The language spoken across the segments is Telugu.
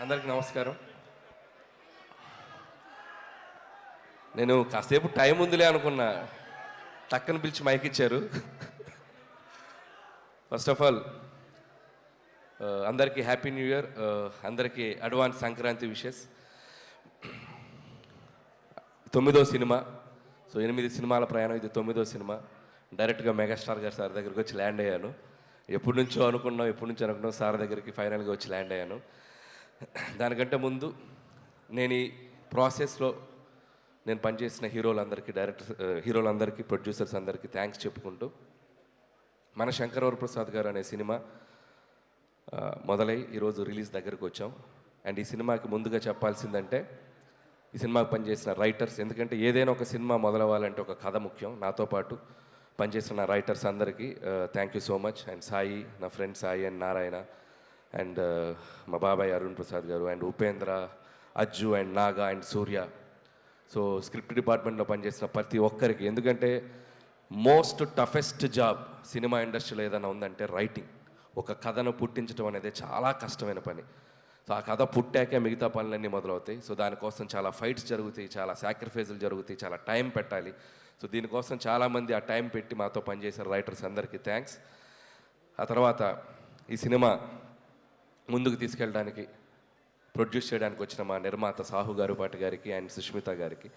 అందరికి నమస్కారం. నేను కాసేపు టైం ఉందిలే అనుకున్నా, టక్కన పిలిచి మైక్ ఇచ్చారు. ఫస్ట్ ఆఫ్ ఆల్ అందరికీ హ్యాపీ న్యూ ఇయర్, అందరికీ అడ్వాన్స్ సంక్రాంతి విషెస్. 9వ సినిమా, సో 8 సినిమాల ప్రయాణం, ఇది 9వ సినిమా. డైరెక్ట్గా మెగాస్టార్ గారు సార్ దగ్గరికి వచ్చి ల్యాండ్ అయ్యాను. ఎప్పటి నుంచో అనుకున్నాం సార్ దగ్గరికి ఫైనల్గా వచ్చి ల్యాండ్ అయ్యాను. దానికంటే ముందు నేను ఈ ప్రాసెస్లో నేను పనిచేసిన హీరోలందరికీ ప్రొడ్యూసర్స్ అందరికీ థ్యాంక్స్ చెప్పుకుంటూ, మన శంకరవరప్రసాద్ గారు అనే సినిమా మొదలై ఈరోజు రిలీజ్ దగ్గరకు వచ్చాం. అండ్ ఈ సినిమాకి ముందుగా చెప్పాల్సిందంటే ఈ సినిమాకి పనిచేసిన రైటర్స్, ఎందుకంటే ఏదైనా ఒక సినిమా మొదలవ్వాలంటే ఒక కథ ముఖ్యం. నాతో పాటు పనిచేసిన రైటర్స్ అందరికీ thank you so much. And Sai, నా friend Sai and Narayana, and మా బాబాయ్ అరుణ్ ప్రసాద్ గారు, and Upendra, Ajju, and Naga, and Surya. So script డిపార్ట్మెంట్లో పనిచేసిన ప్రతి ఒక్కరికి, ఎందుకంటే మోస్ట్ టఫెస్ట్ జాబ్ సినిమా ఇండస్ట్రీలో ఏదైనా ఉందంటే రైటింగ్. ఒక కథను పుట్టించడం అనేది చాలా కష్టమైన పని. సో ఆ కథ పుట్టాకే మిగతా పనులన్నీ మొదలవుతాయి. సో దానికోసం చాలా ఫైట్స్ జరుగుతాయి, చాలా సాక్రిఫైజులు జరుగుతాయి, చాలా టైం పెట్టాలి. సో దీనికోసం చాలామంది ఆ టైం పెట్టి మాతో పనిచేసిన రైటర్స్ అందరికీ థ్యాంక్స్. ఆ తర్వాత ఈ సినిమా ముందుకు తీసుకెళ్ళడానికి, ప్రొడ్యూస్ చేయడానికి వచ్చిన మా నిర్మాత సాహు గారుపాటి గారికి అండ్ సుష్మిత గారికి,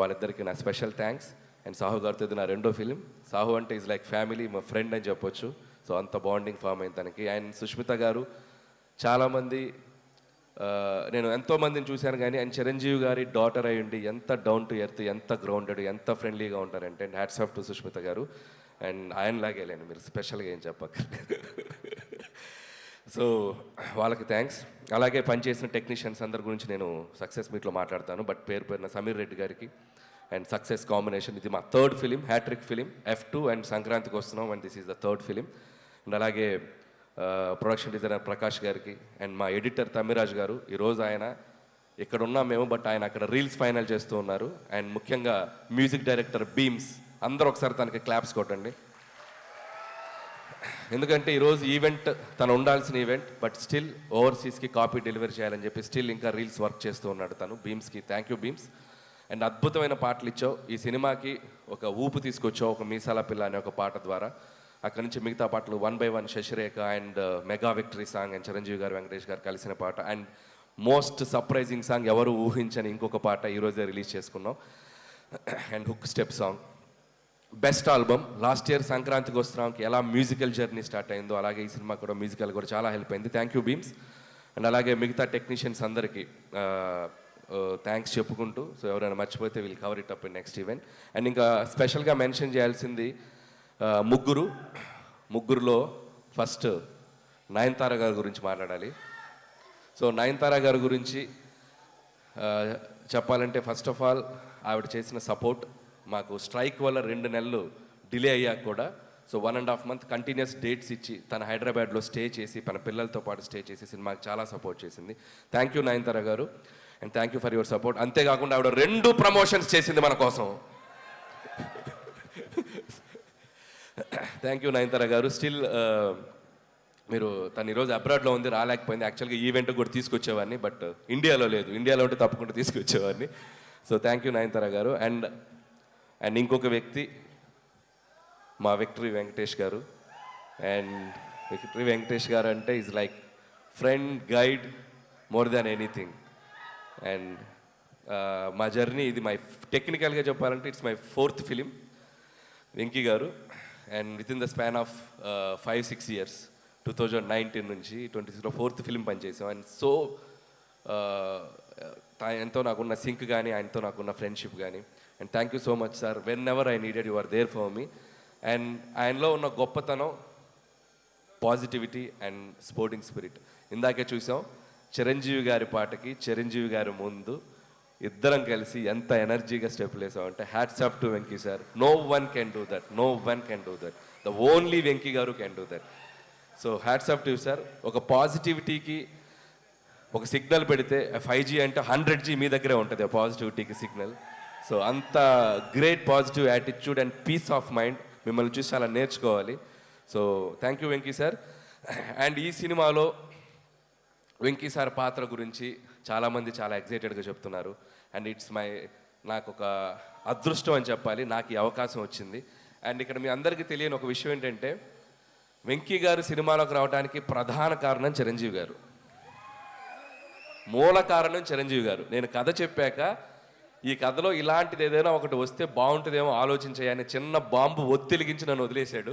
వాళ్ళిద్దరికీ నా స్పెషల్ థ్యాంక్స్. అండ్ సాహు గారితో ఇది నా 2వ ఫిలిం. సాహు అంటే ఈజ్ లైక్ ఫ్యామిలీ, మా ఫ్రెండ్ అని చెప్పొచ్చు. సో అంత బాండింగ్ ఫామ్ అయింది తనకి. అండ్ సుష్మిత గారు చాలామంది, నేను ఎంతోమందిని చూశాను కానీ ఆయన చిరంజీవి గారి డాటర్ అయి ఉండి ఎంత డౌన్ టు ఎర్త్, ఎంత గ్రౌండెడ్, ఎంత ఫ్రెండ్లీగా ఉంటారంటే, and hats off to Sushmita గారు. అండ్ ఆయనలాగే లేను, మీరు స్పెషల్గా ఏం చెప్పక్కర్లేదు. సో వాళ్ళకి థ్యాంక్స్. అలాగే పనిచేసిన టెక్నీషియన్స్ అందరి గురించి నేను సక్సెస్ మీట్లో మాట్లాడతాను, బట్ పేరున సమీర్ రెడ్డి గారికి అండ్ సక్సెస్ కాంబినేషన్. ఇది మా 3rd film, hat trick film, F2. And సంక్రాంతికి వస్తున్నాం, and this is the 3rd film. And అలాగే ప్రొడక్షన్ డిజైనర్ ప్రకాష్ గారికి, అండ్ మా ఎడిటర్ తమ్మిరాజ్ గారు. ఈరోజు ఆయన ఇక్కడ ఉన్నాం మేము, బట్ ఆయన అక్కడ రీల్స్ ఫైనల్ చేస్తూ ఉన్నారు. అండ్ ముఖ్యంగా మ్యూజిక్ డైరెక్టర్ బీమ్స్, అందరూ ఒకసారి తనకి క్లాప్స్ కొట్టండి. ఎందుకంటే ఈరోజు ఈవెంట్ తను ఉండాల్సిన ఈవెంట్, బట్ స్టిల్ ఓవర్సీస్కి కాపీ డెలివరీ చేయాలని చెప్పి స్టిల్ ఇంకా రీల్స్ వర్క్ చేస్తూ ఉన్నాడు తను. బీమ్స్కి థ్యాంక్ యూ బీమ్స్. అండ్ అద్భుతమైన పాటలు ఇచ్చావు, ఈ సినిమాకి ఒక ఊపు తీసుకొచ్చావు, ఒక మీసాల పిల్ల అనే ఒక పాట ద్వారా. అక్కడి నుంచి మిగతా పాటలు 1 by 1 Sasirekha, and mega victory song, and Chiranjeevi garu, Venkatesh గారు కలిసిన పాట, అండ్ మోస్ట్ సర్ప్రైజింగ్ సాంగ్, ఎవరు ఊహించని ఇంకొక పాట ఈరోజే రిలీజ్ చేసుకున్నాం, and hook step song. Best album. Last year సంక్రాంతికి వస్తున్నాంకి ఎలా మ్యూజికల్ జర్నీ స్టార్ట్ అయిందో అలాగే ఈ సినిమా కూడా మ్యూజికల్ కూడా చాలా హెల్ప్ అయింది. Thank you Bheems. అండ్ అలాగే మిగతా టెక్నీషియన్స్ అందరికీ థ్యాంక్స్ చెప్పుకుంటూ, సో ఎవరైనా మర్చిపోతే we'll cover it up in next event. And ఇంకా స్పెషల్గా మెన్షన్ చేయాల్సింది ముగ్గురులో ఫస్ట్ నయనతార గారి గురించి మాట్లాడాలి. సో నయనతార గారి గురించి చెప్పాలంటే, ఫస్ట్ ఆఫ్ ఆల్ ఆవిడ చేసిన సపోర్ట్ మాకు. స్ట్రైక్ వల్ల 2 నెలలు డిలే అయ్యాక కూడా, సో 1.5 month కంటిన్యూస్ డేట్స్ ఇచ్చి తన హైదరాబాద్లో స్టే చేసి, తన పిల్లలతో పాటు స్టే చేసి సినిమాకి చాలా సపోర్ట్ చేసింది. థ్యాంక్ యూ నయనతార గారు, and thank you for your support. అంతేకాకుండా ఆవిడ 2 ప్రమోషన్స్ చేసింది మన కోసం. థ్యాంక్ యూ నయనతార గారు. స్టిల్ మీరు తను ఈరోజు అబ్రాడ్లో ఉంది, రాలేకపోయింది. యాక్చువల్గా ఈవెంట్ కూడా తీసుకొచ్చేవాడిని, బట్ ఇండియాలో లేదు. ఇండియాలో ఉంటే తప్పకుండా తీసుకొచ్చేవాడిని. సో థ్యాంక్ యూ నయనతార గారు. అండ్ ఇంకొక వ్యక్తి మా విక్టరీ వెంకటేష్ గారు. అండ్ విక్టరీ వెంకటేష్ గారు అంటే is like friend, guide, more than anything. And మా జర్నీ ఇది టెక్నికల్గా చెప్పాలంటే it's my 4th film Venky గారు. And within the span of 5-6 years, 2019 నుంచి 26లో 4th ఫిలిం పనిచేసాం. అండ్ సో ఆయనతో నాకున్న సింక్ కానీ, ఆయనతో నాకున్న ఫ్రెండ్షిప్ కానీ. And thank you so much sir. Whenever I needed you are there for me. And ఆయనలో ఉన్న గొప్పతనం పాజిటివిటీ అండ్ స్పోర్టింగ్ స్పిరిట్. ఇందాకే చూసాం చిరంజీవి గారి పాటకి చిరంజీవి గారి ముందు ఇద్దరం కలిసి ఎంత ఎనర్జీగా స్టెప్లు వేసామంటే, hats off to Venky sir. No one can do that, no one can do that, the only Venky గారు can do that. So hats off to sir. ఒక పాజిటివిటీకి ఒక సిగ్నల్ పెడితే 5G అంటే 100G మీ దగ్గరే ఉంటుంది, పాజిటివిటీకి సిగ్నల్. సో అంత great positive attitude and peace of mind మిమ్మల్ని చూసి చాలా నేర్చుకోవాలి. So thank you Venky sir. And ఈ సినిమాలో వెంకీ సార్ పాత్ర గురించి చాలామంది చాలా ఎగ్జైటెడ్గా చెప్తున్నారు. అండ్ నాకు ఒక అదృష్టం అని చెప్పాలి, నాకు ఈ అవకాశం వచ్చింది. అండ్ ఇక్కడ మీ అందరికీ తెలియని ఒక విషయం ఏంటంటే, వెంకీ గారు సినిమాలోకి రావడానికి ప్రధాన కారణం చిరంజీవి గారు, మూల కారణం చిరంజీవి గారు. నేను కథ చెప్పాక ఈ కథలో ఇలాంటిది ఏదైనా ఒకటి వస్తే బాగుంటుందేమో ఆలోచించాయని చిన్న బాంబు ఒత్తిలిగించి నన్ను వదిలేశాడు.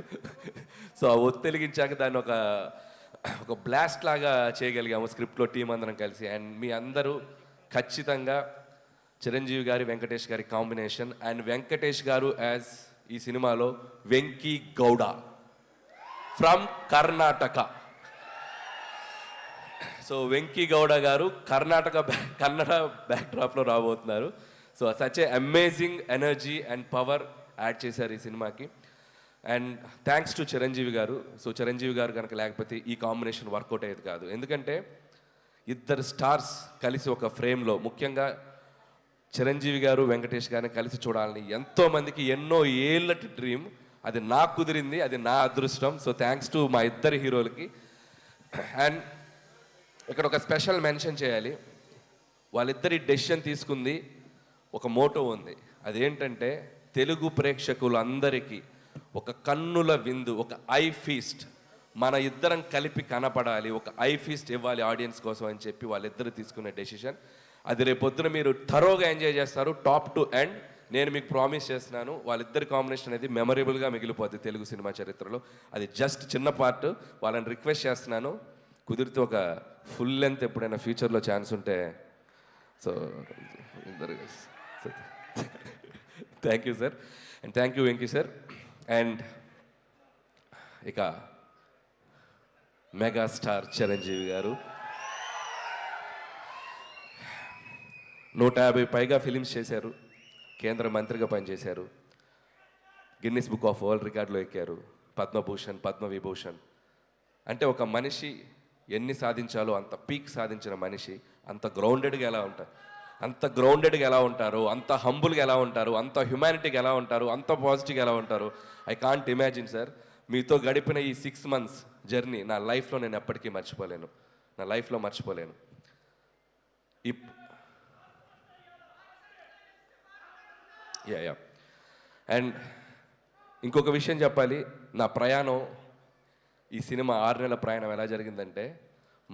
సో ఆ ఒత్తిలిగించాక దాన్ని ఒక బ్లాస్ట్ లాగా చేయగలిగాము స్క్రిప్ట్లో టీం అందరం కలిసి. అండ్ మీ అందరూ ఖచ్చితంగా చిరంజీవి గారి వెంకటేష్ గారి కాంబినేషన్, అండ్ వెంకటేష్ గారు యాజ్ ఈ సినిమాలో వెంకీ గౌడ ఫ్రమ్ కర్ణాటక. సో వెంకీ గౌడ గారు కన్నడ బ్యాక్డ్రాప్లో రాబోతున్నారు. So such a amazing energy and power add చేశారు ఈ సినిమాకి. అండ్ థ్యాంక్స్ టు చిరంజీవి గారు. సో చిరంజీవి గారు కనుక లేకపోతే ఈ కాంబినేషన్ వర్కౌట్ అయ్యేది కాదు. ఎందుకంటే ఇద్దరు స్టార్స్ కలిసి ఒక ఫ్రేమ్లో, ముఖ్యంగా చిరంజీవి గారు వెంకటేష్ గారిని కలిసి చూడాలని ఎంతోమందికి ఎన్నో ఏళ్ళటి డ్రీమ్. అది నాకు కుదిరింది, అది నా అదృష్టం. సో థ్యాంక్స్ టు మా ఇద్దరు హీరోలకి. అండ్ ఇక్కడ ఒక స్పెషల్ మెన్షన్ చేయాలి, వాళ్ళిద్దరి డెసిషన్ తీసుకుంది ఒక మోటో ఉంది. అదేంటంటే తెలుగు ప్రేక్షకులందరికీ ఒక కన్నుల విందు, ఒక ఐ ఫీస్ట్, మన ఇద్దరం కలిపి కనపడాలి, ఒక ఐ ఫీస్ట్ ఇవ్వాలి ఆడియన్స్ కోసం అని చెప్పి వాళ్ళిద్దరు తీసుకునే డెసిషన్. అది రేపొద్దున మీరు థరోగా ఎంజాయ్ చేస్తారు, టాప్ టు ఎండ్. నేను మీకు ప్రామిస్ చేస్తున్నాను, వాళ్ళిద్దరి కాంబినేషన్ అనేది మెమరబుల్గా మిగిలిపోద్ది తెలుగు సినిమా చరిత్రలో. అది జస్ట్ చిన్న పార్ట్. వాళ్ళని రిక్వెస్ట్ చేస్తున్నాను, కుదిరితే ఒక ఫుల్ లెంత్ ఎప్పుడైనా ఫ్యూచర్లో ఛాన్స్ ఉంటే. So thank you sir, and thank you Venky sir. And ఇక మెగాస్టార్ చిరంజీవి గారు 150 పైగా ఫిలిమ్స్ చేశారు, కేంద్ర మంత్రిగా పనిచేశారు, గిన్నిస్ బుక్ ఆఫ్ వరల్డ్ రికార్డులో ఎక్కారు, పద్మభూషణ్, పద్మవిభూషణ్. అంటే ఒక మనిషి ఎన్ని సాధించాలో అంత పీక్ సాధించిన మనిషి అంత గ్రౌండెడ్గా ఎలా ఉంటారు, అంత హంబుల్గా ఎలా ఉంటారు, అంత హ్యుమానిటీగా ఎలా ఉంటారు, అంత పాజిటివ్గా ఎలా ఉంటారు. I can't imagine sir. మీతో గడిపిన ఈ 6 months జర్నీ నా లైఫ్లో నేను ఎప్పటికీ మర్చిపోలేను, నా లైఫ్లో మర్చిపోలేను. యా అండ్ ఇంకొక విషయం చెప్పాలి, నా ప్రయాణం, ఈ సినిమా 6 నెలల ప్రయాణం ఎలా జరిగిందంటే,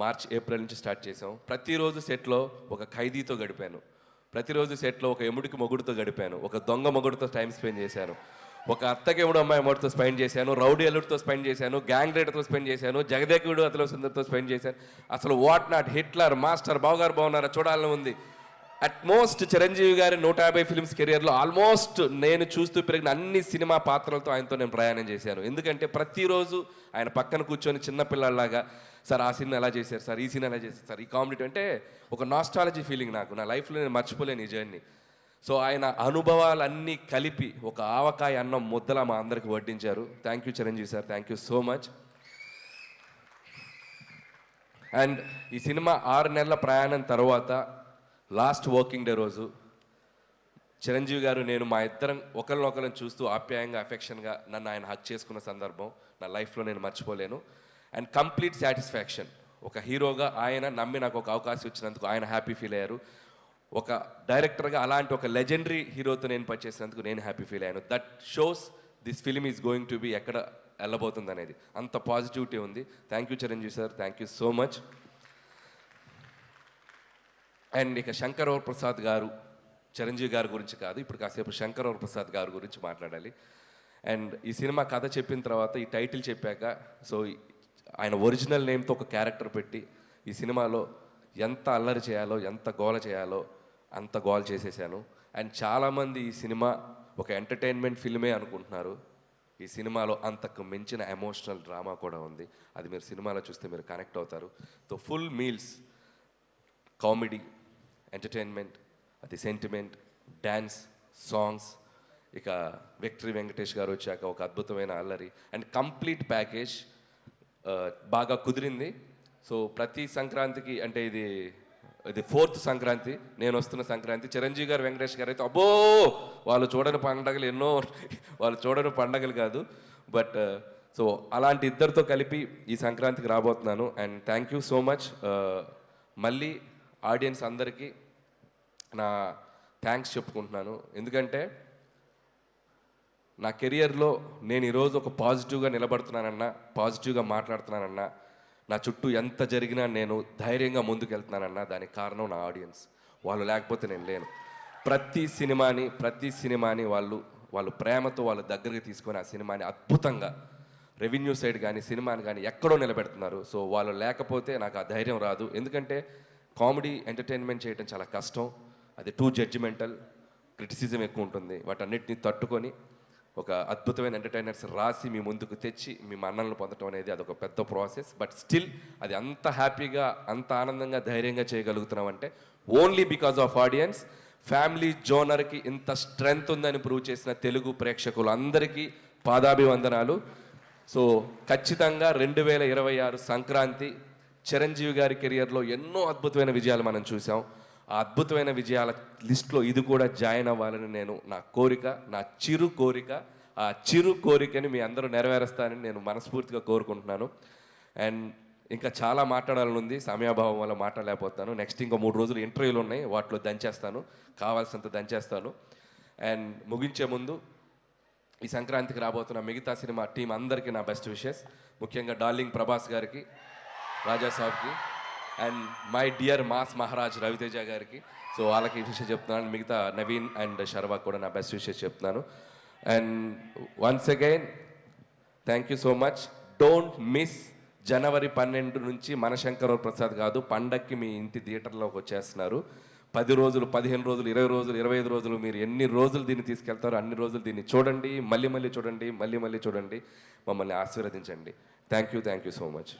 మార్చ్ ఏప్రిల్ నుంచి స్టార్ట్ చేసాం. ప్రతిరోజు సెట్లో ఒక ఖైదీతో గడిపాను, ప్రతిరోజు సెట్లో ఒక ఎముడికి మొగుడుతో గడిపాను, ఒక దొంగ మొగుడుతో టైం స్పెండ్ చేశాను, ఒక అత్తకెముడు అమ్మాయి మొగుడుతో స్పెండ్ చేశాను, రౌడీ అల్లుడితో స్పెండ్ చేశాను, గ్యాంగ్ రైడర్తో స్పెండ్ చేశాను, జగదేకుడు అతల సుందర్తో స్పెండ్ చేశాను. అసలు వాట్ నాట్, హిట్లర్, మాస్టర్, బావగారు బాగున్నారా చూడాలని ఉంది. అట్మోస్ట్ చిరంజీవి గారి 150 ఫిల్మ్స్ కెరియర్లో ఆల్మోస్ట్ నేను చూస్తూ పెరిగిన అన్ని సినిమా పాత్రలతో ఆయనతో నేను ప్రయాణం చేశాను. ఎందుకంటే ప్రతిరోజు ఆయన పక్కన కూర్చొని చిన్నపిల్లలాగా, సార్ ఆ సినిమా ఎలా చేశారు సార్, ఈ సినిమా ఎలా చేశారు సార్, ఈ కామెడీ అంటే ఒక నాస్టాలజీ ఫీలింగ్ నాకు, నా లైఫ్లో నేను మర్చిపోలేను ఈ జర్నీ. సో ఆయన అనుభవాలన్నీ కలిపి ఒక ఆవకాయ అన్నం ముద్దలా మా అందరికి వడ్డించారు. Thank you Chiranjeevi sir, thank you so much. And ఈ సినిమా 6 నెలల ప్రయాణం తర్వాత లాస్ట్ వర్కింగ్ డే రోజు చిరంజీవి గారు నేను మా ఇద్దరం ఒకరినొకరిని చూస్తూ ఆప్యాయంగా, అఫెక్షన్గా నన్ను ఆయన హక్ చేసుకున్న సందర్భం నా లైఫ్లో నేను మర్చిపోలేను. And complete satisfaction. ఒక హీరోగా ఆయన నమ్మి నాకు ఒక అవకాశం ఇచ్చినందుకు ఆయన హ్యాపీ ఫీల్ అయ్యారు. ఒక డైరెక్టర్గా అలాంటి ఒక లెజెండరీ హీరోతో నేను పనిచేసినందుకు నేను హ్యాపీ ఫీల్ అయ్యాను. That shows this film is going to be ఎక్కడ వెళ్ళబోతుంది అనేది, అంత పాజిటివిటీ ఉంది. Thank you Chiranjeevi sir, thank you so much. And ఇక శంకర్ ప్రసాద్ గారు, చిరంజీవి గారి గురించి కాదు, ఇప్పుడు కాసేపు శంకర్ ప్రసాద్ గారి గురించి మాట్లాడాలి. అండ్ ఈ సినిమా కథ చెప్పిన తర్వాత, ఈ టైటిల్ చెప్పాక, సో ఆయన ఒరిజినల్ నేమ్తో ఒక క్యారెక్టర్ పెట్టి ఈ సినిమాలో ఎంత అల్లరి చేయాలో, ఎంత గోల చేయాలో అంత గోల చేసేసాను. అండ్ చాలామంది ఈ సినిమా ఒక ఎంటర్టైన్మెంట్ ఫిల్మే అనుకుంటున్నారు. ఈ సినిమాలో అంతకు మించిన ఎమోషనల్ డ్రామా కూడా ఉంది. అది మీరు సినిమాలో చూస్తే మీరు కనెక్ట్ అవుతారు. So full meals, comedy, entertainment, అది సెంటిమెంట్, డ్యాన్స్, సాంగ్స్, ఇక విక్టరీ వెంకటేష్ గారు వచ్చాక ఒక అద్భుతమైన అల్లరి అండ్ కంప్లీట్ ప్యాకేజ్ బాగా కుదిరింది. సో ప్రతి సంక్రాంతికి, అంటే ఇది 4th సంక్రాంతి, నేను వస్తున్న సంక్రాంతి, చిరంజీవి గారు, వెంకటేష్ గారు అయితే అబ్బో వాళ్ళు చూడని పండగలు ఎన్నో, వాళ్ళు చూడని పండగలు కాదు. బట్ సో అలాంటి ఇద్దరితో కలిపి ఈ సంక్రాంతికి రాబోతున్నాను. And thank you so much మళ్ళీ ఆడియన్స్ అందరికీ నా థ్యాంక్స్ చెప్పుకుంటున్నాను. ఎందుకంటే నా కెరియర్లో నేను ఈరోజు ఒక పాజిటివ్గా నిలబడుతున్నానన్నా, పాజిటివ్గా మాట్లాడుతున్నానన్నా, నా చుట్టూ ఎంత జరిగినా నేను ధైర్యంగా ముందుకెళ్తున్నానన్నా దానికి కారణం నా ఆడియన్స్. వాళ్ళు లేకపోతే నేను లేను. ప్రతి సినిమాని వాళ్ళు ప్రేమతో వాళ్ళ దగ్గరికి తీసుకొని ఆ సినిమాని అద్భుతంగా రెవెన్యూ సైడ్ కానీ సినిమాని కానీ ఎక్కడో నిలబెడుతున్నారు. సో వాళ్ళు లేకపోతే నాకు ఆ ధైర్యం రాదు. ఎందుకంటే కామెడీ ఎంటర్టైన్మెంట్ చేయడం చాలా కష్టం. అది టూ జడ్జిమెంటల్, క్రిటిసిజం ఎక్కువ ఉంటుంది. వాటన్నిటిని తట్టుకొని ఒక అద్భుతమైన ఎంటర్టైనర్స్ రాసి మీ ముందుకు తెచ్చి మీ మన్ననలు పొందడం అనేది అదొక పెద్ద ప్రాసెస్. బట్ స్టిల్ అది అంత హ్యాపీగా, అంత ఆనందంగా, ధైర్యంగా చేయగలుగుతున్నామంటే only because of audience. Family జోనర్కి ఇంత స్ట్రెంగ్త్ ఉందని ప్రూవ్ చేసిన తెలుగు ప్రేక్షకులు అందరికీ పాదాభివందనాలు. సో ఖచ్చితంగా 2026 సంక్రాంతి చిరంజీవి గారి కెరియర్లో ఎన్నో అద్భుతమైన విజయాలు మనం చూసాం. ఆ అద్భుతమైన విజయాల లిస్ట్లో ఇది కూడా జాయిన్ అవ్వాలని నా కోరిక, నా చిరు కోరిక. ఆ చిరు కోరికని మీ అందరూ నెరవేరుస్తానని నేను మనస్ఫూర్తిగా కోరుకుంటున్నాను. అండ్ ఇంకా చాలా మాట్లాడాలని ఉంది, సమయాభావం వల్ల మాట్లాడలేకపోతాను. నెక్స్ట్ ఇంకో 3 రోజులు ఇంటర్వ్యూలు ఉన్నాయి, వాటిలో దంచేస్తాను, కావాల్సినంత దంచేస్తాను. అండ్ ముగించే ముందు ఈ సంక్రాంతికి రాబోతున్న మిగతా సినిమా టీం అందరికీ నా బెస్ట్ విషెస్. ముఖ్యంగా డార్లింగ్ ప్రభాస్ గారికి, రాజా సాబ్కి, and my dear mass Maharaj Ravi Teja గారికి. సో వాళ్ళకి విషయం చెప్తున్నాను. మిగతా నవీన్ అండ్ శర్వా కూడా నా బెస్ట్ విషెస్ చెప్తున్నాను. And once again thank you so much. Don't miss జనవరి 12 నుంచి మనశంకర ప్రసాద్ కాదు, పండక్కి మీ ఇంటి థియేటర్లోకి వచ్చేస్తున్నారు. 10 రోజులు, 15 రోజులు, 20 రోజులు, 25 రోజులు, మీరు ఎన్ని రోజులు దీన్ని తీసుకెళ్తారో అన్ని రోజులు దీన్ని చూడండి, మళ్ళీ చూడండి, మళ్ళీ చూడండి, మమ్మల్ని ఆశీర్వదించండి. Thank you so much.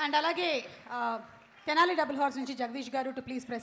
And అలాగే తెనాలి డబుల్ హార్స్ నుంచి జగదీష్ గారు టు ప్లీజ్ ప్రెస్